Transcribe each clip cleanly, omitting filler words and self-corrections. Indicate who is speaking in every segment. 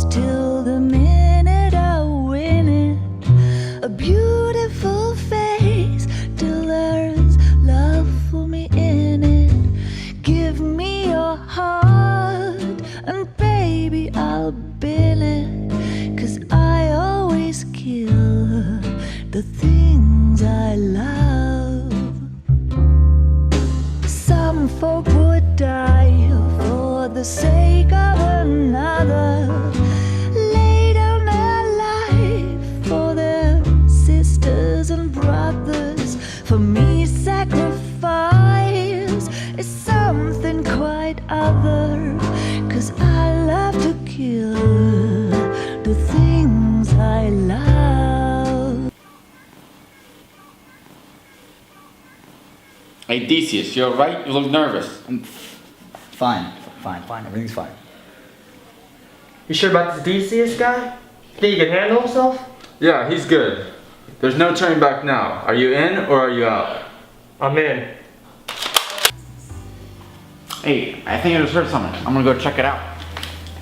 Speaker 1: race till the minute I win it. A beautiful face till there's love for me in it. Give me your heart and baby I'll bill it. 'Cause I always kill the things I love. Some folk would die for the sake of another, lay down their life for their sisters and brothers. For me, sacrifice is something quite other, 'cause I love to kill the things I love.
Speaker 2: Hey, Decius, you alright? You look nervous.
Speaker 3: Fine. Everything's fine.
Speaker 4: You sure about this Decius guy? Think he can handle himself?
Speaker 2: Yeah, he's good. There's no turning back now. Are you in or are you out?
Speaker 4: I'm in.
Speaker 2: Hey, I think I just heard something. I'm gonna go check it out.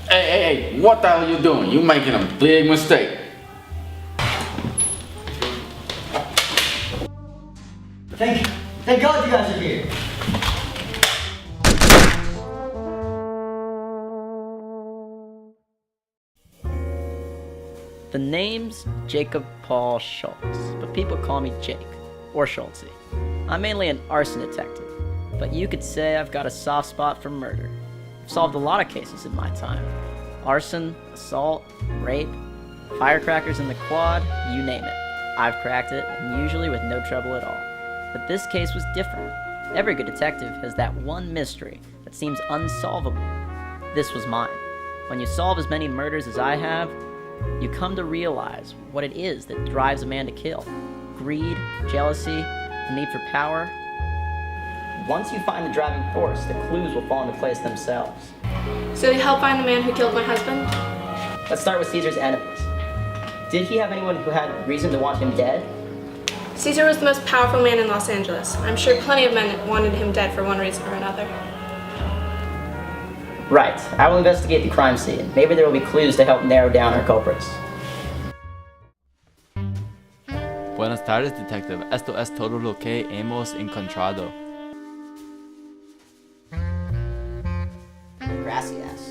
Speaker 2: Hey, what the hell are you doing? You're making a big mistake.
Speaker 3: Thank God you guys are here.
Speaker 5: The name's Jacob Paul Schultz, but people call me Jake, or Schultzy. I'm mainly an arson detective, but you could say I've got a soft spot for murder. I've solved a lot of cases in my time. Arson, assault, rape, firecrackers in the quad, you name it. I've cracked it, and usually with no trouble at all. But this case was different. Every good detective has that one mystery that seems unsolvable. This was mine. When you solve as many murders as I have, you come to realize what it is that drives a man to kill. Greed, jealousy, the need for power. Once you find the driving force, the clues will fall into place themselves.
Speaker 6: So you help find the man who killed my husband?
Speaker 5: Let's start with Caesar's enemies. Did he have anyone who had reason to want him dead?
Speaker 6: Caesar was the most powerful man in Los Angeles. I'm sure plenty of men wanted him dead for one reason or another.
Speaker 5: Right. I will investigate the crime scene. Maybe there will be clues to help narrow down our culprits.
Speaker 7: Buenas tardes, detective. Esto es todo lo que hemos encontrado.
Speaker 5: Gracias.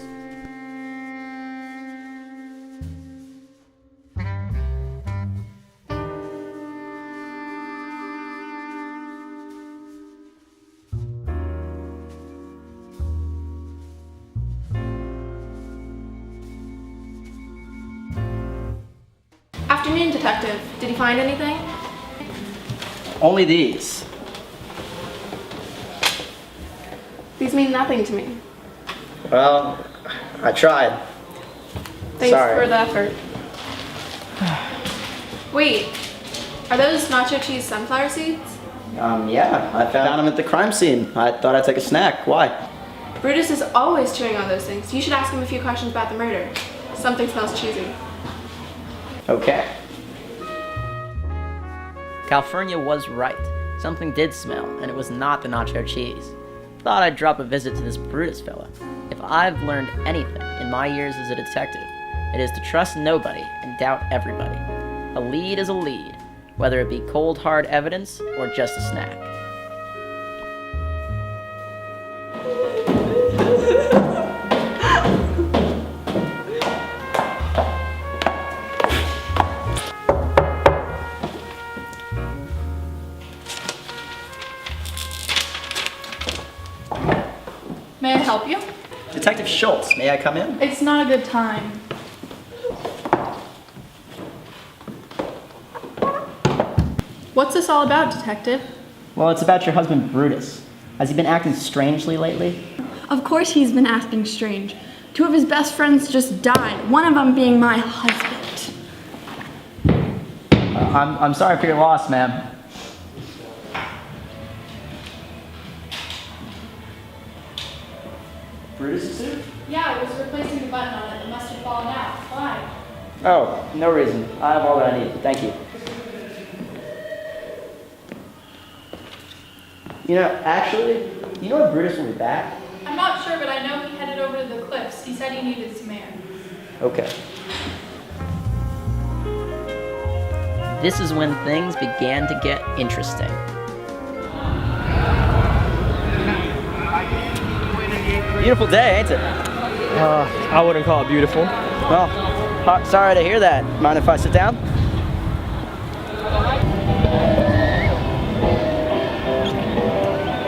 Speaker 6: Afternoon, detective. Did you find anything?
Speaker 5: Only these.
Speaker 6: These mean nothing to me.
Speaker 5: Well, I tried.
Speaker 6: Thanks
Speaker 5: Sorry.
Speaker 6: for the effort. Wait, are those nacho cheese sunflower seeds?
Speaker 5: Yeah, I found them at the crime scene. I thought I'd take a snack. Why?
Speaker 6: Brutus is always chewing on those things. You should ask him a few questions about the murder. Something smells cheesy.
Speaker 5: Okay. California was right. Something did smell, and it was not the nacho cheese. Thought I'd drop a visit to this Brutus fella. If I've learned anything in my years as a detective, it is to trust nobody and doubt everybody. A lead is a lead, whether it be cold hard evidence or just a snack.
Speaker 8: May I help you?
Speaker 5: Detective Schultz, may I come in?
Speaker 8: It's not a good time. What's this all about, Detective?
Speaker 5: Well, it's about your husband Brutus. Has he been acting strangely lately?
Speaker 8: Of course he's been acting strange. Two of his best friends just died, one of them being my husband.
Speaker 5: I'm sorry for your loss, ma'am. Brutus' suit?
Speaker 8: Yeah, I was replacing the button on it. It must have fallen out. Why?
Speaker 5: Oh, no reason. I have all that I need. Thank you. You know, actually, you know when Brutus will be back?
Speaker 8: I'm not sure, but I know he headed over to the cliffs. He said he needed some air.
Speaker 5: Okay. This is when things began to get interesting. Beautiful day, ain't it?
Speaker 4: I wouldn't call it beautiful.
Speaker 5: Well, sorry to hear that. Mind if I sit down?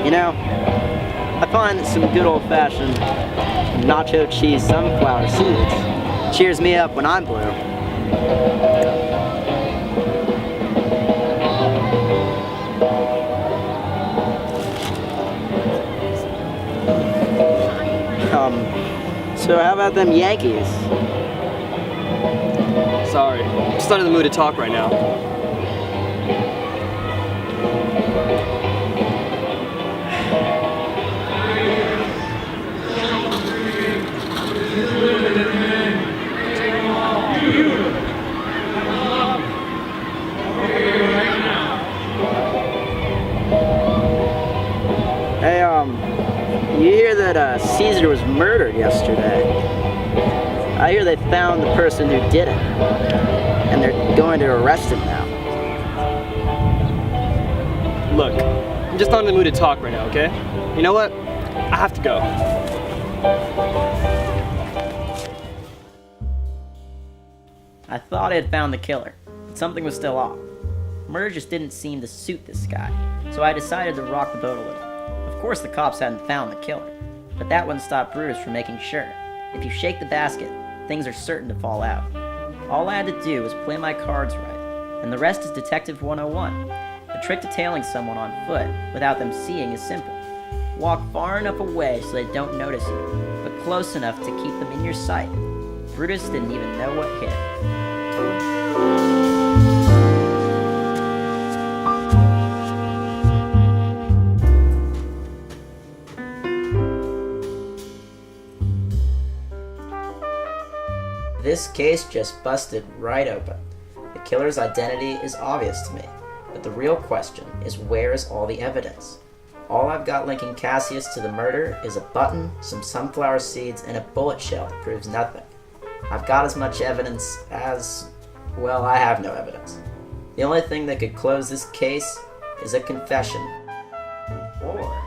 Speaker 5: You know, I find that some good old-fashioned nacho cheese sunflower seeds cheers me up when I'm blue. So how about them Yankees?
Speaker 9: Sorry, I'm just not in the mood to talk right now.
Speaker 5: Hey, you hear that Caesar was murdered yesterday? I hear they found the person who did it, and they're going to arrest him now.
Speaker 9: Look, I'm just not in the mood to talk right now, okay? You know what? I have to go.
Speaker 5: I thought I had found the killer, but something was still off. Murder just didn't seem to suit this guy, so I decided to rock the boat a little. Of course the cops hadn't found the killer, but that wouldn't stop Brutus from making sure. If you shake the basket, things are certain to fall out. All I had to do was play my cards right, and the rest is Detective 101. The trick to tailing someone on foot without them seeing is simple. Walk far enough away so they don't notice you, but close enough to keep them in your sight. Brutus didn't even know what hit. This case just busted right open. The killer's identity is obvious to me, but the real question is, where is all the evidence? All I've got linking Cassius to the murder is a button, some sunflower seeds, and a bullet shell that proves nothing. I've got as much evidence as... well, I have no evidence. The only thing that could close this case is a confession. Or...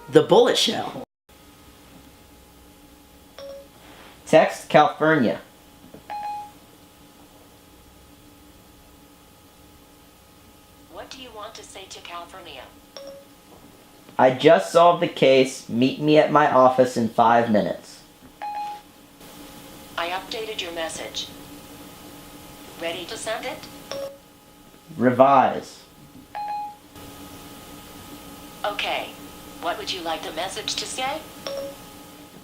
Speaker 5: the bullet shell. Text California.
Speaker 10: What do you want to say to California?
Speaker 5: I just solved the case. Meet me at my office in 5 minutes.
Speaker 10: I updated your message. Ready to send it?
Speaker 5: Revise.
Speaker 10: Okay. What would you like the message to say?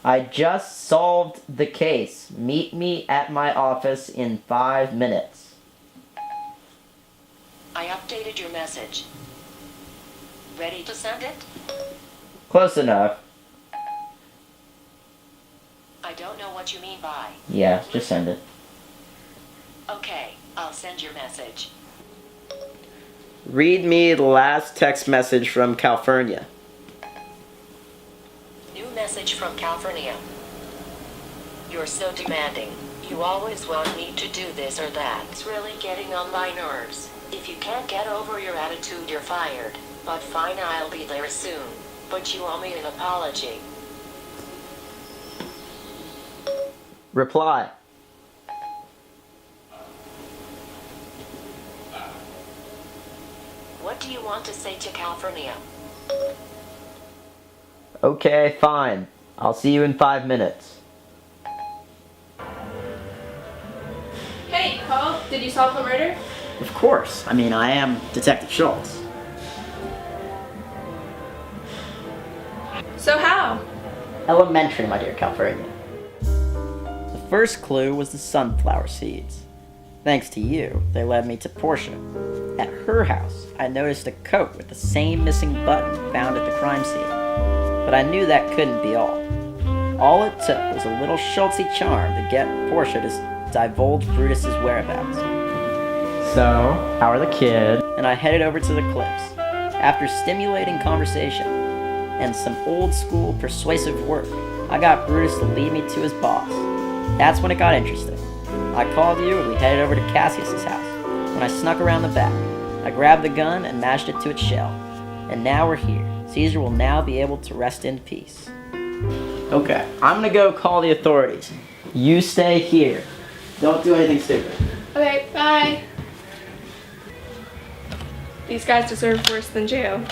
Speaker 5: I just solved the case. Meet me at my office in 5 minutes.
Speaker 10: I updated your message. Ready to send it?
Speaker 5: Close enough.
Speaker 10: I don't know what you mean by.
Speaker 5: Yeah, just send it.
Speaker 10: Okay, I'll send your message.
Speaker 5: Read me the last text message from California.
Speaker 10: New message from California. You're so demanding. You always want me to do this or that. It's really getting on my nerves. If you can't get over your attitude, you're fired. But fine, I'll be there soon. But you owe me an apology.
Speaker 5: Reply.
Speaker 10: What do you want to say to California?
Speaker 5: Okay, fine. I'll see you in 5 minutes.
Speaker 6: Hey, Paul, did you solve the murder?
Speaker 5: Of course. I mean, I am Detective Schultz.
Speaker 6: So how?
Speaker 5: Elementary, my dear California. The first clue was the sunflower seeds. Thanks to you, they led me to Portia. At her house, I noticed a coat with the same missing button found at the crime scene. But I knew that couldn't be all. All it took was a little Schultzy charm to get Portia to divulge Brutus's whereabouts. So, how are the kids? And I headed over to the cliffs. After stimulating conversation and some old-school persuasive work, I got Brutus to lead me to his boss. That's when it got interesting. I called you and we headed over to Cassius's house. When I snuck around the back, I grabbed the gun and matched it to its shell. And now we're here. Caesar will now be able to rest in peace. Okay, I'm gonna go call the authorities. You stay here. Don't do anything stupid.
Speaker 6: Okay, bye. These guys deserve worse than jail.